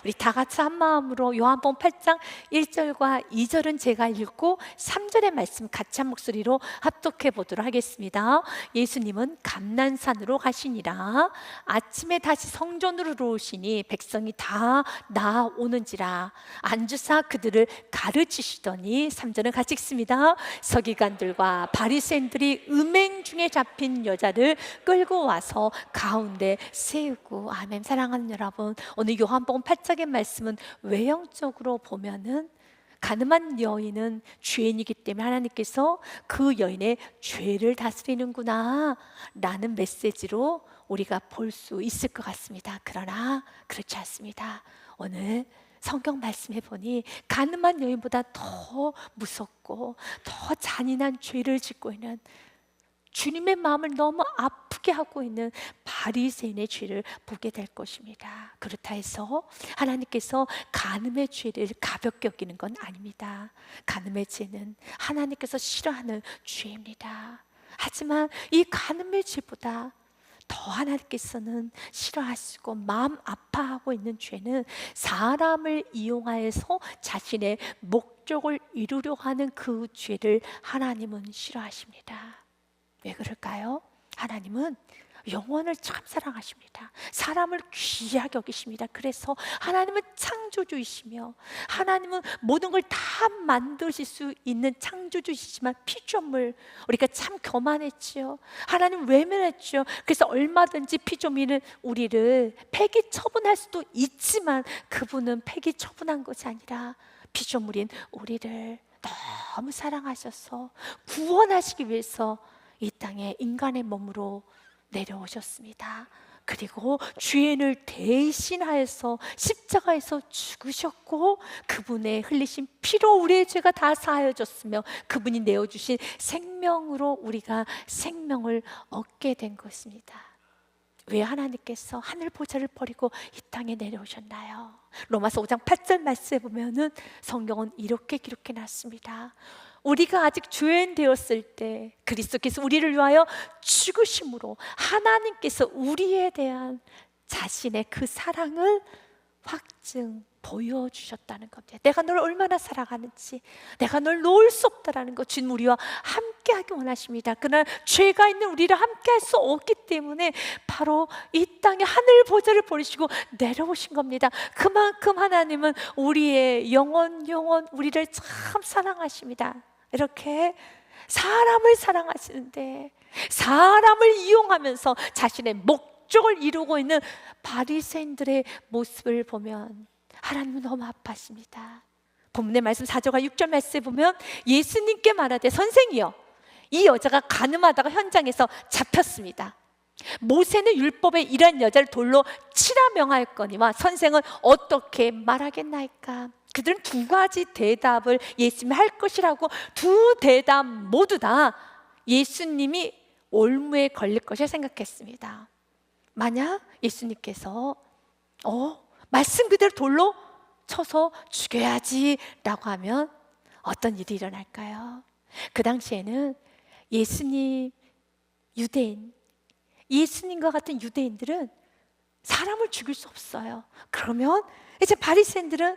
우리 다 같이 한 마음으로 요한복음 8장 1절과 2절은 제가 읽고 3절의 말씀 같이 한 목소리로 합독해 보도록 하겠습니다. 예수님은 감난산으로 가시니라. 아침에 다시 성전으로 들어오시니 백성이 다 나오는지라. 앉으사 그들을 가르치시더니 3절은 같이 읽습니다. 서기관들과 바리새인들이 음행 중에 잡힌 여자를 끌고 와서 가운데 세우고. 아멘. 사랑하는 여러분, 오늘 요한복음 8장의 말씀은 외형적으로 보면은 가늠한 여인은 죄인이기 때문에 하나님께서 그 여인의 죄를 다스리는구나 라는 메시지로 우리가 볼 수 있을 것 같습니다. 그러나 그렇지 않습니다. 오늘 성경 말씀해 보니 가늠한 여인보다 더 무섭고 더 잔인한 죄를 짓고 있는, 주님의 마음을 너무 아프게 하고 있는 바리새인의 죄를 보게 될 것입니다. 그렇다 해서 하나님께서 간음의 죄를 가볍게 여기는 건 아닙니다. 간음의 죄는 하나님께서 싫어하는 죄입니다. 하지만 이 간음의 죄보다 더 하나님께서는 싫어하시고 마음 아파하고 있는 죄는 사람을 이용하여서 자신의 목적을 이루려고 하는 그 죄를 하나님은 싫어하십니다. 왜 그럴까요? 하나님은 영혼을 참 사랑하십니다. 사람을 귀하게 여기십니다. 그래서 하나님은 창조주이시며 하나님은 모든 걸 다 만드실 수 있는 창조주이시지만 피조물, 우리가 참 교만했지요. 하나님 외면했죠. 그래서 얼마든지 피조물은 우리를 폐기 처분할 수도 있지만 그분은 폐기 처분한 것이 아니라 피조물인 우리를 너무 사랑하셔서 구원하시기 위해서 이 땅에 인간의 몸으로 내려오셨습니다. 그리고 죄인을 대신하여서 십자가에서 죽으셨고 그분의 흘리신 피로 우리의 죄가 다 사하여졌으며 그분이 내어주신 생명으로 우리가 생명을 얻게 된 것입니다. 왜 하나님께서 하늘 보좌를 버리고 이 땅에 내려오셨나요? 로마서 5장 8절 말씀에 보면은 성경은 이렇게 기록해 놨습니다. 우리가 아직 죄인 되었을 때 그리스도께서 우리를 위하여 죽으심으로 하나님께서 우리에 대한 자신의 그 사랑을 확증 보여주셨다는 겁니다. 내가 널 얼마나 사랑하는지, 내가 널 놓을 수 없다라는 것, 주님 우리와 함께하기 원하십니다. 그러나 죄가 있는 우리를 함께할 수 없기 때문에 바로 이 땅에 하늘 보좌를 버리시고 내려오신 겁니다. 그만큼 하나님은 우리의 영원 우리를 참 사랑하십니다. 이렇게 사람을 사랑하시는데 사람을 이용하면서 자신의 목적을 이루고 있는 바리새인들의 모습을 보면 하나님은 너무 아파하십니다. 본문의 말씀 4절과 6절 말씀에 보면 예수님께 말하되 선생이여, 이 여자가 간음하다가 현장에서 잡혔습니다. 모세는 율법에 이러한 여자를 돌로 치라 명하였거니와 선생은 어떻게 말하겠나이까? 그들은 두 가지 대답을 예수님이 할 것이라고 두 대답 모두 다 예수님이 올무에 걸릴 것을 생각했습니다. 만약 예수님께서 말씀 그대로 돌로 쳐서 죽여야지 라고 하면 어떤 일이 일어날까요? 그 당시에는 예수님과 같은 유대인들은 사람을 죽일 수 없어요. 그러면 이제 바리새인들은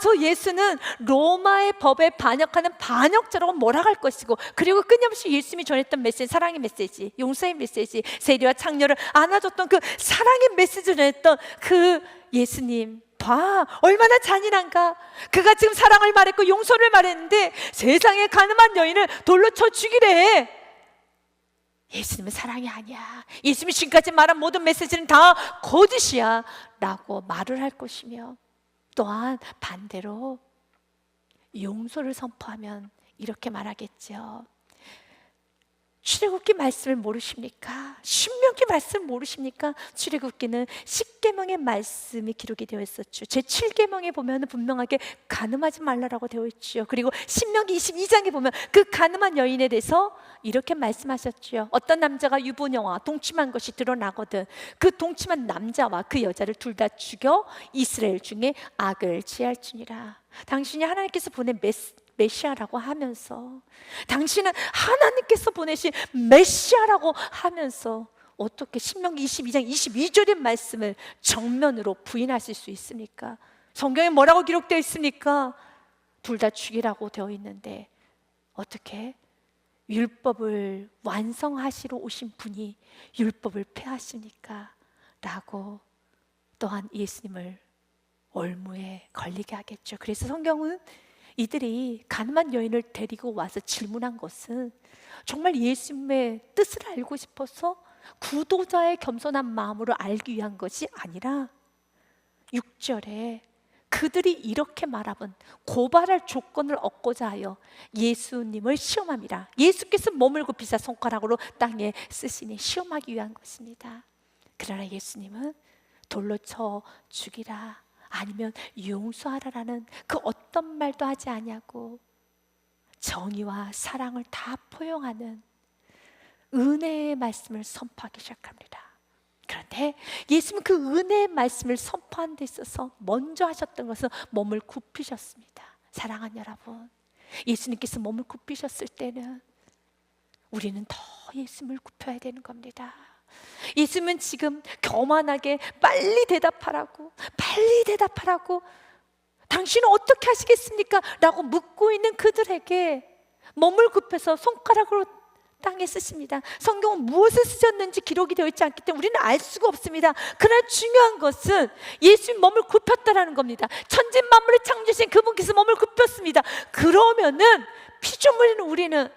저 예수는 로마의 법에 반역하는 반역자라고 몰아갈 것이고, 그리고 끊임없이 예수님이 전했던 메시지, 사랑의 메시지, 용서의 메시지, 세리와 창녀를 안아줬던 그 사랑의 메시지를 전했던 그 예수님 봐, 얼마나 잔인한가. 그가 지금 사랑을 말했고 용서를 말했는데 세상에 가늠한 여인을 돌로 쳐 죽이래. 예수님은 사랑이 아니야, 예수님이 지금까지 말한 모든 메시지는 다 거짓이야 라고 말을 할 것이며, 또한 반대로 용서를 선포하면 이렇게 말하겠죠. 출애굽기 말씀을 모르십니까? 신명기 말씀 모르십니까? 출애굽기는 10계명의 말씀이 기록이 되어 있었죠. 제 7계명에 보면 분명하게 간음하지 말라라고 되어 있죠. 그리고 신명기 22장에 보면 그 간음한 여인에 대해서 이렇게 말씀하셨죠. 어떤 남자가 유부녀와 동침한 것이 드러나거든 그 동침한 남자와 그 여자를 둘 다 죽여 이스라엘 중에 악을 취할지니라. 당신이 하나님께서 보낸 메시아라고 하면서, 당신은 하나님께서 보내신 메시아라고 하면서 어떻게 신명기 22장 22절의 말씀을 정면으로 부인하실 수 있습니까? 성경에 뭐라고 기록되어 있습니까? 둘 다 죽이라고 되어 있는데 어떻게 율법을 완성하시러 오신 분이 율법을 폐하십니까? 라고 또한 예수님을 올무에 걸리게 하겠죠. 그래서 성경은 이들이 가늠한 여인을 데리고 와서 질문한 것은 정말 예수님의 뜻을 알고 싶어서 구도자의 겸손한 마음으로 알기 위한 것이 아니라 6절에 그들이 이렇게 말하면 고발할 조건을 얻고자 하여 예수님을 시험함이라. 예수께서 몸을 굽히사 손가락으로 땅에 쓰시니 시험하기 위한 것입니다. 그러나 예수님은 돌로 쳐 죽이라 아니면 용서하라라는 그 어떤 말도 하지 아니하고 정의와 사랑을 다 포용하는 은혜의 말씀을 선포하기 시작합니다. 그런데 예수님은 그 은혜의 말씀을 선포하는 데 있어서 먼저 하셨던 것은 몸을 굽히셨습니다. 사랑하는 여러분, 예수님께서 몸을 굽히셨을 때는 우리는 더 예수님을 굽혀야 되는 겁니다. 예수님은 지금 교만하게 빨리 대답하라고 당신은 어떻게 하시겠습니까? 라고 묻고 있는 그들에게 몸을 굽혀서 손가락으로 땅에 쓰십니다. 성경은 무엇을 쓰셨는지 기록이 되어 있지 않기 때문에 우리는 알 수가 없습니다. 그러나 중요한 것은 예수님 몸을 굽혔다라는 겁니다. 천지 만물을 창조하신 그분께서 몸을 굽혔습니다. 그러면은 피조물인 우리는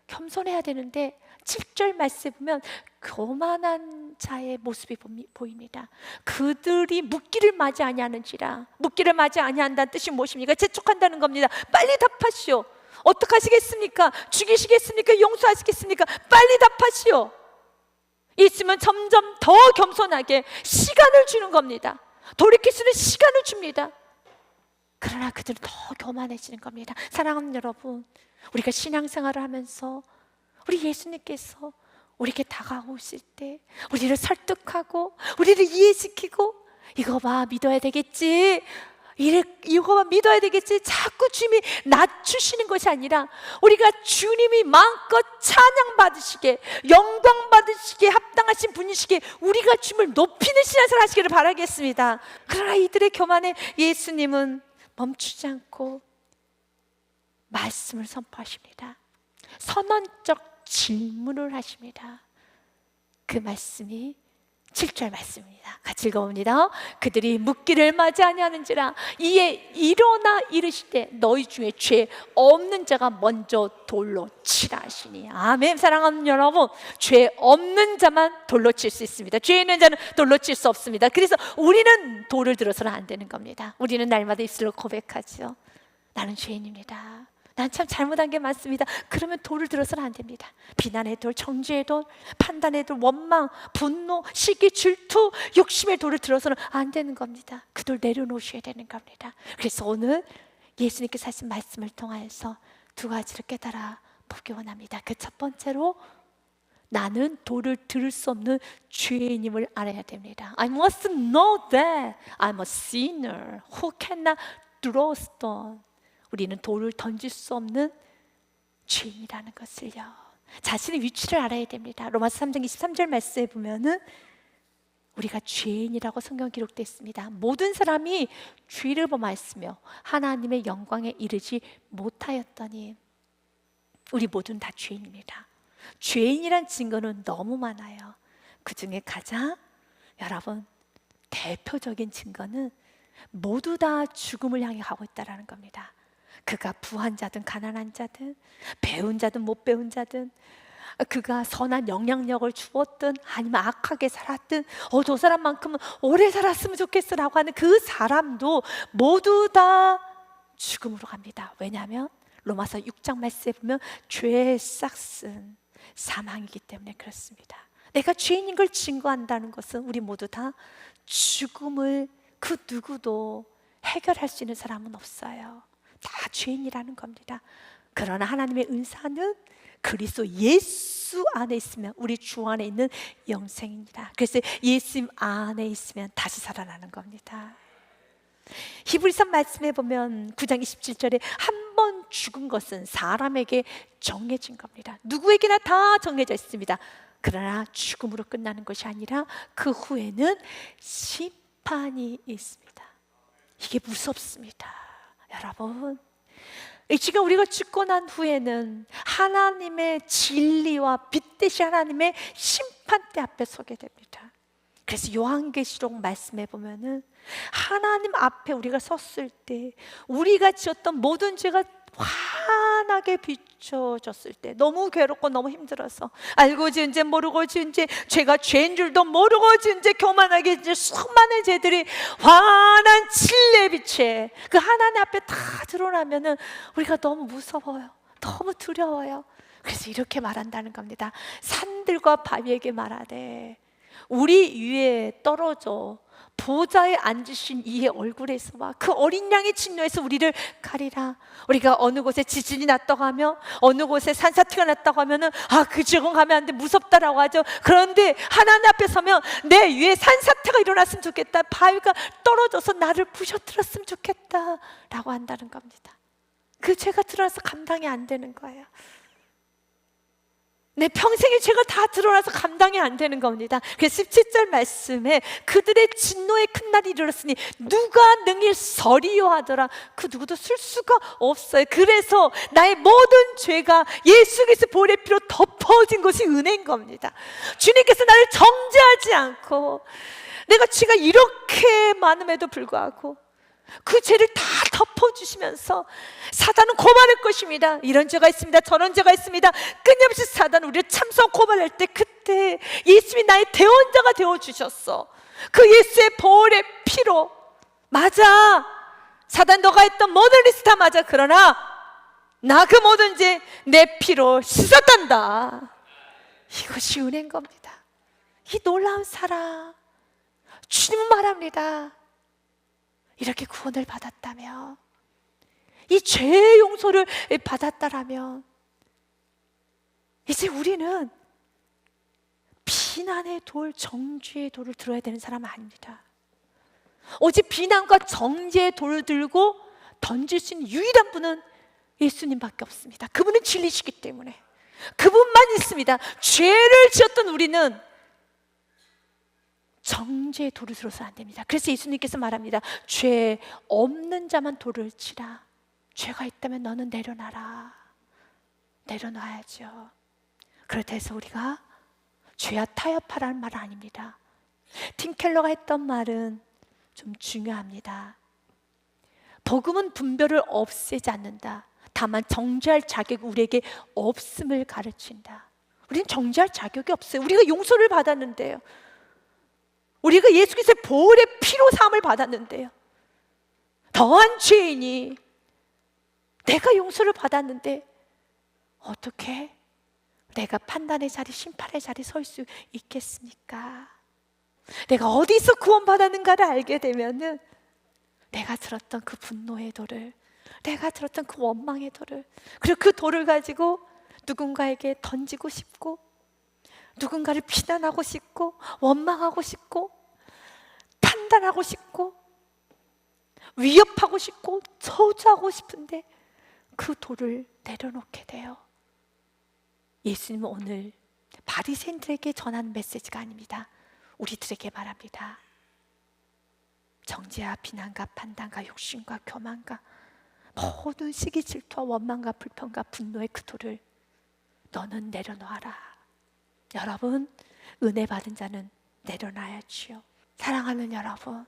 겸손해야 되는데 7절 말씀에 보면 교만한 자의 모습이 보입니다. 그들이 묻기를 맞이 아니하는지라. 묻기를 맞이 아니한다는 뜻이 무엇입니까? 재촉한다는 겁니다. 빨리 답하시오. 어떻게 하시겠습니까? 죽이시겠습니까? 용서하시겠습니까? 빨리 답하시오. 있으면 점점 더 겸손하게 시간을 주는 겁니다. 돌이킬 수 있는 시간을 줍니다. 그러나 그들은 더 교만해지는 겁니다. 사랑하는 여러분, 우리가 신앙생활을 하면서 우리 예수님께서 우리에게 다가오실 때 우리를 설득하고 우리를 이해시키고 이거 봐 믿어야 되겠지, 이거만 믿어야 되겠지, 자꾸 주님이 낮추시는 것이 아니라 우리가 주님이 마음껏 찬양받으시게 영광받으시게 합당하신 분이시기에 우리가 주님을 높이는 신앙생활 하시기를 바라겠습니다. 그러나 이들의 교만에 예수님은 멈추지 않고 말씀을 선포하십니다. 선언적 질문을 하십니다. 그 말씀이 7절 말씀입니다. 같이 읽어봅니다. 그들이 묻기를 맞이 아니하는지라 이에 일어나 이르시되 너희 중에 죄 없는 자가 먼저 돌로 치라 하시니. 아멘. 사랑하는 여러분, 죄 없는 자만 돌로 칠 수 있습니다. 죄 있는 자는 돌로 칠 수 없습니다. 그래서 우리는 돌을 들어서는 안 되는 겁니다. 우리는 날마다 입술로 고백하죠. 나는 죄인입니다. 난 참 잘못한 게 많습니다. 그러면 돌을 들어서는 안 됩니다. 비난의 돌, 정죄의 돌, 판단의 돌, 원망, 분노, 시기, 질투, 욕심의 돌을 들어서는 안 되는 겁니다. 그 돌 내려놓으셔야 되는 겁니다. 그래서 오늘 예수님께서 하신 말씀을 통하여서 두 가지를 깨달아 보기 원합니다. 그 첫 번째로 나는 돌을 들을 수 없는 죄인임을 알아야 됩니다. I must know that I'm a sinner who cannot throw a stone. 우리는 돌을 던질 수 없는 죄인이라는 것을요, 자신의 위치를 알아야 됩니다. 로마서 3장 23절 말씀에 보면은 우리가 죄인이라고 성경 기록되어 있습니다. 모든 사람이 죄를 범하였으며 하나님의 영광에 이르지 못하였더니. 우리 모두는 다 죄인입니다. 죄인이란 증거는 너무 많아요. 그 중에 가장 여러분 대표적인 증거는 모두 다 죽음을 향해 가고 있다는 겁니다. 그가 부한 자든 가난한 자든 배운 자든 못 배운 자든 그가 선한 영향력을 주었든 아니면 악하게 살았든 저 사람만큼은 오래 살았으면 좋겠어라고 하는 그 사람도 모두 다 죽음으로 갑니다. 왜냐하면 로마서 6장 말씀에 보면 죄의 싹슨 사망이기 때문에 그렇습니다. 내가 죄인인 걸 증거한다는 것은 우리 모두 다 죽음을 그 누구도 해결할 수 있는 사람은 없어요. 다 죄인이라는 겁니다. 그러나 하나님의 은사는 그리스도 예수 안에 있으면 우리 주 안에 있는 영생입니다. 그래서 예수님 안에 있으면 다시 살아나는 겁니다. 히브리서 말씀에 보면 9장 27절에 한 번 죽은 것은 사람에게 정해진 겁니다. 누구에게나 다 정해져 있습니다. 그러나 죽음으로 끝나는 것이 아니라 그 후에는 심판이 있습니다. 이게 무섭습니다. 여러분, 지금 우리가 죽고 난 후에는 하나님의 진리와 빛 대신 하나님의 심판대 앞에 서게 됩니다. 그래서 요한계시록 말씀해 보면은 하나님 앞에 우리가 섰을 때 우리가 지었던 모든 죄가 환하게 비춰졌을 때, 너무 괴롭고 너무 힘들어서 알고 지은 죄 모르고 지은 죄, 죄가 죄인 줄도 모르고 지은 죄, 교만하게 이제 수많은 죄들이 환한 진리의 빛에 그 하나님 앞에 다 드러나면은 우리가 너무 무서워요. 너무 두려워요. 그래서 이렇게 말한다는 겁니다. 산들과 바위에게 말하되 우리 위에 떨어져 보좌에 앉으신 이의 얼굴에서와 그 어린 양의 진노에서 우리를 가리라. 우리가 어느 곳에 지진이 났다고 하며 어느 곳에 산사태가 났다고 하면은 그 지역은 가면 안 돼, 무섭다라고 하죠. 그런데 하나님 앞에 서면 내 위에 산사태가 일어났으면 좋겠다, 바위가 떨어져서 나를 부셔뜨렸으면 좋겠다 라고 한다는 겁니다. 그 죄가 드러나서 감당이 안 되는 거예요. 내 평생의 죄가 다 드러나서 감당이 안 되는 겁니다. 그래서 17절 말씀에 그들의 진노의 큰 날이 이르렀으니 누가 능히 서리요 하더라. 그 누구도 쓸 수가 없어요. 그래서 나의 모든 죄가 예수 그리스도의 보혈의 피로 덮어진 것이 은혜인 겁니다. 주님께서 나를 정죄하지 않고, 내가 죄가 이렇게 많음에도 불구하고 그 죄를 다 덮어주시면서, 사단은 고발할 것입니다. 이런 죄가 있습니다, 저런 죄가 있습니다. 끊임없이 사단은 우리를 참성 고발할 때, 그때 예수님이 나의 대원자가 되어주셨어. 그 예수의 보혈의 피로. 맞아, 사단 너가 했던 모든 리스트 다 맞아. 그러나 나 그 모든 죄 내 피로 씻었단다. 이것이 은혜인 겁니다. 이 놀라운 사랑, 주님은 말합니다. 이렇게 구원을 받았다며, 이 죄의 용서를 받았다라면 이제 우리는 비난의 돌, 정죄의 돌을 들어야 되는 사람은 아닙니다. 오직 비난과 정죄의 돌을 들고 던질 수 있는 유일한 분은 예수님밖에 없습니다. 그분은 진리시기 때문에 그분만 있습니다. 죄를 지었던 우리는 정죄의 돌을 들어서는 안 됩니다. 그래서 예수님께서 말합니다. 죄 없는 자만 돌을 치라. 죄가 있다면 너는 내려놔라. 내려놔야죠. 그렇다 해서 우리가 죄와 타협하라는 말은 아닙니다. 팀 켈러가 했던 말은 좀 중요합니다. 복음은 분별을 없애지 않는다. 다만 정죄할 자격이 우리에게 없음을 가르친다. 우리는 정죄할 자격이 없어요. 우리가 용서를 받았는데요, 우리가 예수 그리스도의 보혈의 피로 사함을 받았는데요, 더한 죄인이 내가 용서를 받았는데 어떻게 내가 판단의 자리, 심판의 자리에 설 수 있겠습니까? 내가 어디서 구원받았는가를 알게 되면은 내가 들었던 그 분노의 돌을, 내가 들었던 그 원망의 돌을, 그리고 그 돌을 가지고 누군가에게 던지고 싶고, 누군가를 비난하고 싶고, 원망하고 싶고, 판단하고 싶고, 위협하고 싶고, 저주하고 싶은데 그 돌을 내려놓게 돼요. 예수님은 오늘 바리새인들에게 전하는 메시지가 아닙니다. 우리들에게 말합니다. 정죄와 비난과 판단과 욕심과 교만과 모든 시기, 질투와 원망과 불평과 분노의 그 돌을 너는 내려놓아라. 여러분, 은혜 받은 자는 내려놔야지요. 사랑하는 여러분,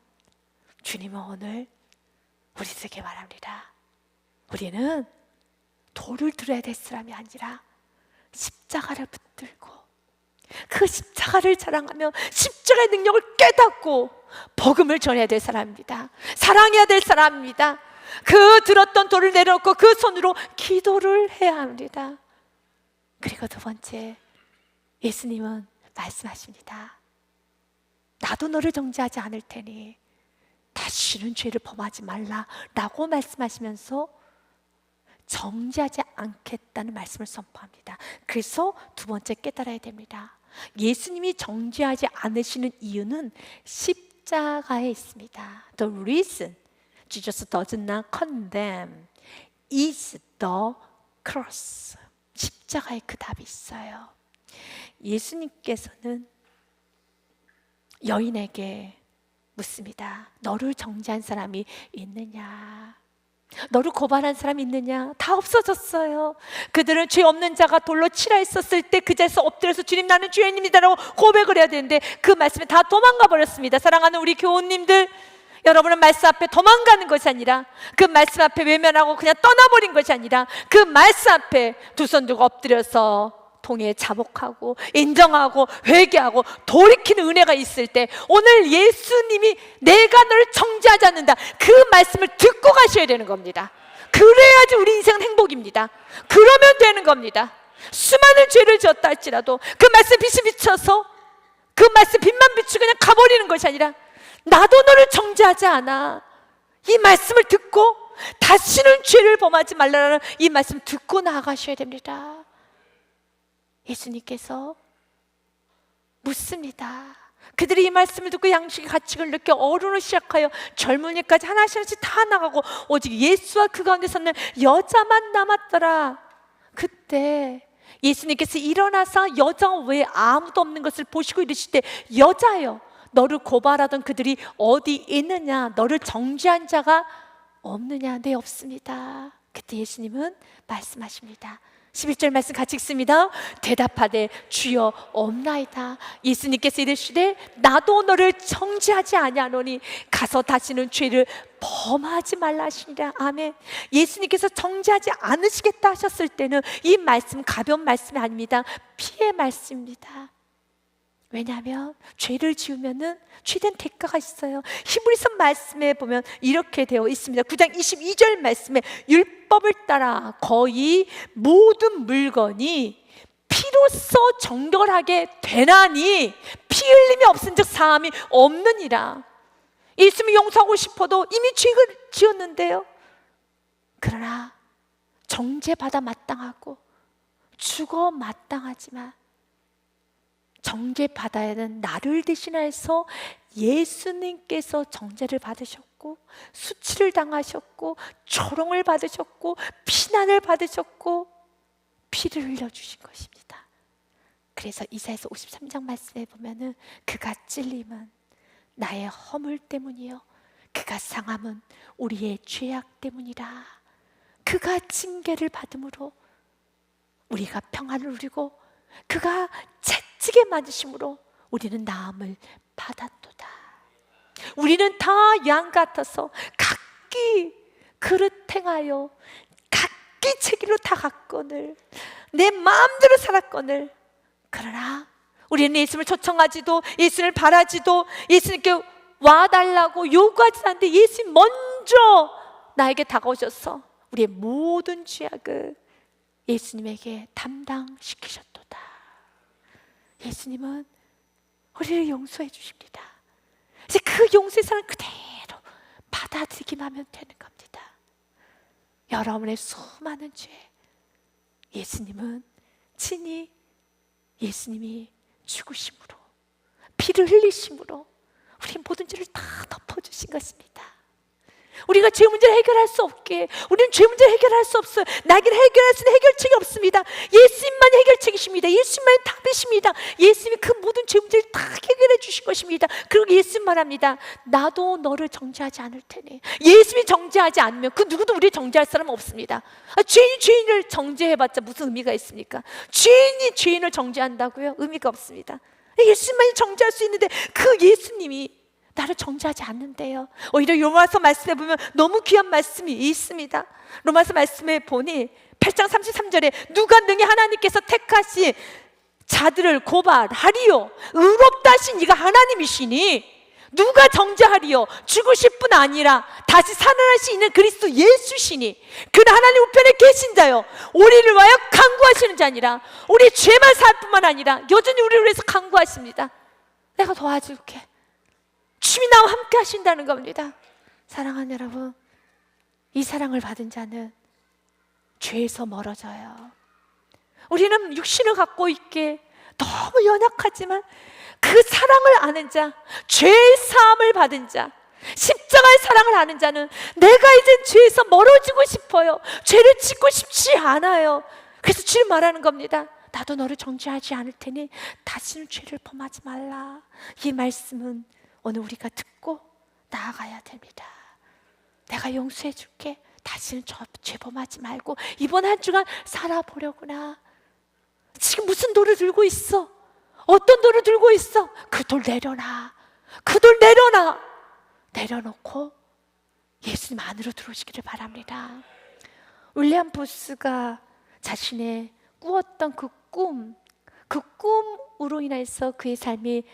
주님은 오늘 우리들에게 말합니다. 우리는 돌을 들어야 될 사람이 아니라 십자가를 붙들고 그 십자가를 자랑하며 십자가의 능력을 깨닫고 복음을 전해야 될 사람입니다. 사랑해야 될 사람입니다. 그 들었던 돌을 내려놓고 그 손으로 기도를 해야 합니다. 그리고 두 번째, 예수님은 말씀하십니다. 나도 너를 정죄하지 않을 테니 다시는 죄를 범하지 말라라고 말씀하시면서 정죄하지 않겠다는 말씀을 선포합니다. 그래서 두 번째 깨달아야 됩니다. 예수님이 정죄하지 않으시는 이유는 십자가에 있습니다. The reason Jesus does not condemn is the cross. 십자가에 그 답이 있어요. 예수님께서는 여인에게 묻습니다. 너를 정죄한 사람이 있느냐? 너를 고발한 사람이 있느냐? 다 없어졌어요. 그들은 죄 없는 자가 돌로 치라 했었을 때 그 자리에서 엎드려서 주님 나는 죄인입니다라고 고백을 해야 되는데 그 말씀에 다 도망가 버렸습니다. 사랑하는 우리 교우님들, 여러분은 말씀 앞에 도망가는 것이 아니라, 그 말씀 앞에 외면하고 그냥 떠나버린 것이 아니라, 그 말씀 앞에 두 손 들고 엎드려서 통해 자복하고 인정하고 회개하고 돌이키는 은혜가 있을 때, 오늘 예수님이 내가 너를 정죄하지 않는다, 그 말씀을 듣고 가셔야 되는 겁니다. 그래야지 우리 인생은 행복입니다. 그러면 되는 겁니다. 수많은 죄를 지었다 할지라도 그 말씀 빛이 비쳐서 그 말씀 빛만 비추고 그냥 가버리는 것이 아니라, 나도 너를 정죄하지 않아, 이 말씀을 듣고 다시는 죄를 범하지 말라는 이 말씀 듣고 나아가셔야 됩니다. 예수님께서 묻습니다. 그들이 이 말씀을 듣고 양식의 가치를 느껴 어른을 시작하여 젊은이까지 하나씩 다 나가고 오직 예수와 그 가운데 서는 여자만 남았더라. 그때 예수님께서 일어나서 여자 외에 아무도 없는 것을 보시고 이르시되, 여자여, 너를 고발하던 그들이 어디 있느냐? 너를 정죄한 자가 없느냐? 네, 없습니다. 그때 예수님은 말씀하십니다. 11절 말씀 같이 읽습니다. 대답하되 주여 없나이다. 예수님께서 이르시되 나도 너를 정죄하지 아니하노니 가서 다시는 죄를 범하지 말라 하시니라. 아멘. 예수님께서 정죄하지 않으시겠다 하셨을 때는 이 말씀 가벼운 말씀이 아닙니다. 피의 말씀입니다. 왜냐하면 죄를 지으면은 죄된 대가가 있어요. 히브리서 말씀에 보면 이렇게 되어 있습니다. 9장 22절 말씀에 율법을 따라 거의 모든 물건이 피로써 정결하게 되나니 피 흘림이 없은즉 사함이 없느니라. 예수님이 용서하고 싶어도 이미 죄를 지었는데요. 그러나 정죄받아 마땅하고 죽어 마땅하지만 정죄받아야 하는 나를 대신해서 예수님께서 정죄를 받으셨고 수치를 당하셨고 조롱을 받으셨고 비난을 받으셨고 피를 흘려주신 것입니다. 그래서 이사야서 53장 말씀에 보면은 그가 찔림은 나의 허물 때문이요 그가 상함은 우리의 죄악 때문이라. 그가 징계를 받음으로 우리가 평안을 누리고 그가 채찍에 맞으심으로 우리는 나음을 받았도다. 우리는 다 양 같아서 각기 그릇 행하여 각기 책임으로 다 갔거늘 내 마음대로 살았거늘. 그러나 우리는 예수님을 초청하지도 예수님을 바라지도 예수님께 와달라고 요구하지 않는데 예수님 먼저 나에게 다가오셔서 우리의 모든 죄악을 예수님에게 담당시키셨도다. 예수님은 우리를 용서해 주십니다. 이제 그 용서의 사랑 그대로 받아들이기만 하면 되는 겁니다. 여러분의 수많은 죄, 예수님은 친히 예수님이 죽으심으로 피를 흘리심으로 우리 모든 죄를 다 덮어주신 것입니다. 우리가 죄 문제를 해결할 수 없게, 우리는 죄 문제를 해결할 수 없어요. 나에게는 해결할 수 있는 해결책이 없습니다. 예수님만이 해결책이십니다. 예수님만이 답이십니다. 예수님이 그 모든 죄 문제를 다 해결해 주신 것입니다. 그리고 예수님 말합니다. 나도 너를 정죄하지 않을 테니. 예수님이 정죄하지 않으면 그 누구도 우리를 정죄할 사람은 없습니다. 죄인이 죄인을 정죄해봤자 무슨 의미가 있습니까? 죄인이 죄인을 정죄한다고요? 의미가 없습니다. 예수님만이 정죄할 수 있는데 그 예수님이 나를 정죄하지 않는데요. 오히려 로마서 말씀에 보면 너무 귀한 말씀이 있습니다. 로마서 말씀에 보니 8장 33절에 누가 능히 하나님께서 택하신 자들을 고발하리요? 의롭다 하신 이가 하나님이시니 누가 정죄하리요? 죽으실 뿐 아니라 다시 살아나시 있는 그리스도 예수시니 그는 하나님 우편에 계신 자요 우리를 위하여 간구하시는 자니라. 우리 죄만 살 뿐만 아니라 여전히 우리를 위해서 간구하십니다. 내가 도와줄게. 주님이 나와 함께 하신다는 겁니다. 사랑하는 여러분, 이 사랑을 받은 자는 죄에서 멀어져요. 우리는 육신을 갖고 있게 너무 연약하지만 그 사랑을 아는 자, 죄의 사함을 받은 자, 십자가의 사랑을 아는 자는 내가 이제 죄에서 멀어지고 싶어요. 죄를 짓고 싶지 않아요. 그래서 주님 말하는 겁니다. 나도 너를 정죄하지 않을 테니 다시는 죄를 범하지 말라. 이 말씀은 오늘 우리가 듣고 나아가야 됩니다. 내가 용서해 줄게. 다시는 죄 범하지 말고 이번 한 주간 살아보려구나. 지금 무슨 돌을 들고 있어? 어떤 돌을 들고 있어? 그 돌 내려놔. 그 돌 내려놔. 내려놓고 예수님 안으로 들어오시기를 바랍니다. 윌리엄 보스가 자신의 꾸었던 그 꿈으로 인해서 그의 삶이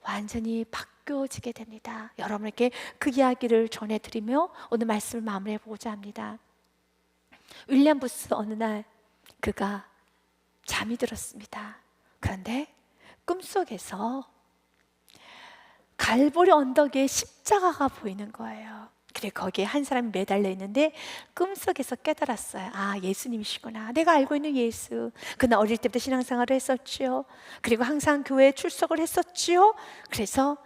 완전히 바뀌어지게 됩니다. 여러분에게 그 이야기를 전해드리며 오늘 말씀을 마무리해보고자 합니다. 윌리엄 보스 어느 날 그가 잠이 들었습니다. 그런데 꿈속에서 갈보리 언덕에 십자가가 보이는 거예요. 그리고 거기에 한 사람이 매달려 있는데 꿈속에서 깨달았어요. 아, 예수님이시구나. 내가 알고 있는 예수. 그는 어릴 때부터 신앙생활을 했었지요. 그리고 항상 교회에 출석을 했었지요. 그래서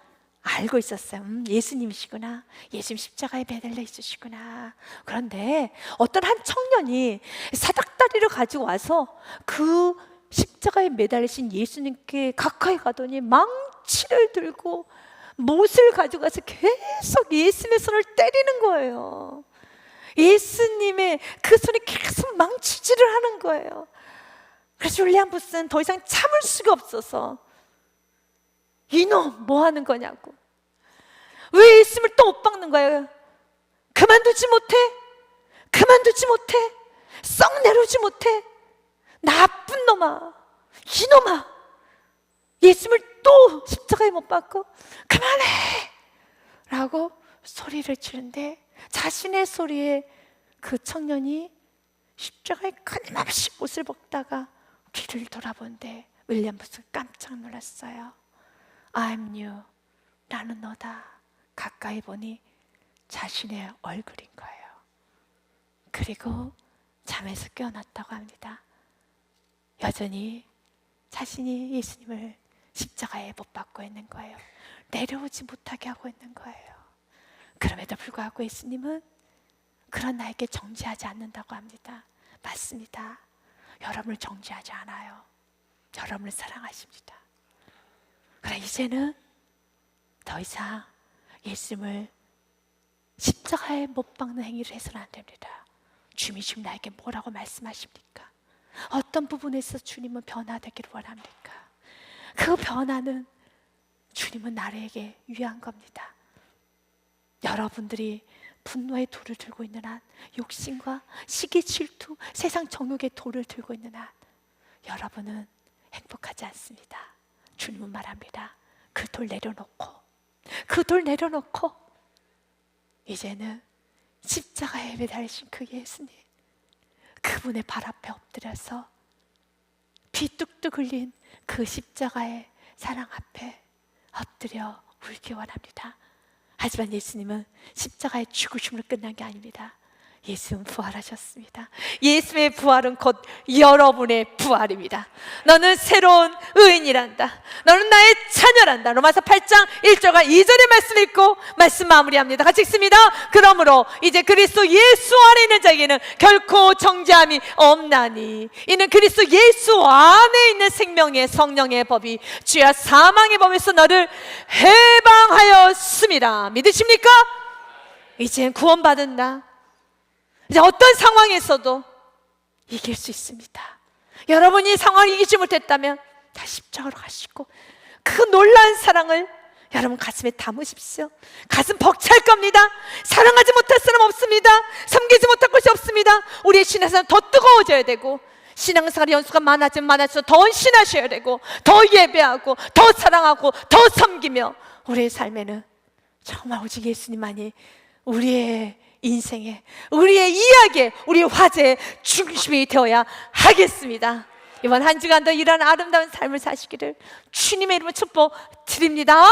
알고 있었어요. 예수님이시구나. 예수님 십자가에 매달려 있으시구나. 그런데 어떤 한 청년이 사닥다리를 가지고 와서 그 십자가에 매달리신 예수님께 가까이 가더니 망치를 들고 못을 가져가서 계속 예수님의 손을 때리는 거예요. 예수님의 그 손이 계속 망치질을 하는 거예요. 그래서 윌리엄 보스는 더 이상 참을 수가 없어서 이놈 뭐 하는 거냐고. 왜 예수님을 또 못 박는 거예요? 그만두지 못해? 그만두지 못해? 썩 내려오지 못해? 나쁜 놈아, 이놈아, 예수님을 또 십자가에 못 박고 그만해! 라고 소리를 치는데 자신의 소리에 그 청년이 십자가에 끊임없이 못을 먹다가 뒤를 돌아본데 윌리엄 보스가 깜짝 놀랐어요. I'm you. 나는 너다. 가까이 보니 자신의 얼굴인 거예요. 그리고 잠에서 깨어났다고 합니다. 여전히 자신이 예수님을 십자가에 못 박고 있는 거예요. 내려오지 못하게 하고 있는 거예요. 그럼에도 불구하고 예수님은 그런 나에게 정죄하지 않는다고 합니다. 맞습니다. 여러분을 정죄하지 않아요. 여러분을 사랑하십니다. 그러나 이제는 더 이상 예수님을 십자가에 못 박는 행위를 해서는 안 됩니다. 주님이 지금 나에게 뭐라고 말씀하십니까? 어떤 부분에서 주님은 변화되기를 원합니까? 그 변화는 주님은 나에게 위한 겁니다. 여러분들이 분노의 돌을 들고 있는 한, 욕심과 시기 질투, 세상 정욕의 돌을 들고 있는 한 여러분은 행복하지 않습니다. 주님은 말합니다. 그 돌 내려놓고 이제는 십자가에 매달리신 그 예수님, 그분의 발 앞에 엎드려서 피 뚝뚝 흘린 그 십자가의 사랑 앞에 엎드려 울기 원합니다. 하지만 예수님은 십자가의 죽으심으로 끝난 게 아닙니다. 예수는 부활하셨습니다. 예수의 부활은 곧 여러분의 부활입니다. 너는 새로운 의인이란다. 너는 나의 자녀란다. 로마서 8장 1절과 2절의 말씀 읽고 말씀 마무리합니다. 같이 읽습니다. 그러므로 이제 그리스도 예수 안에 있는 자에게는 결코 정죄함이 없나니 이는 그리스도 예수 안에 있는 생명의 성령의 법이 죄와 사망의 법에서 너를 해방하였습니다. 믿으십니까? 이젠 구원받은다. 이제 어떤 상황에서도 이길 수 있습니다. 여러분이 이 상황을 이기지 못했다면 다시 십자가로 가시고 그 놀라운 사랑을 여러분 가슴에 담으십시오. 가슴 벅찰 겁니다. 사랑하지 못할 사람 없습니다. 섬기지 못할 것이 없습니다. 우리의 신앙생활은 더 뜨거워져야 되고 신앙생활의 연수가 많아지면 많아질수록 더 헌신하셔야 되고 더 예배하고 더 사랑하고 더 섬기며 우리의 삶에는 정말 오직 예수님만이 우리의 인생에, 우리의 이야기에, 우리의 화제의 중심이 되어야 하겠습니다. 이번 한 주간도 이런 아름다운 삶을 사시기를 주님의 이름으로 축복드립니다.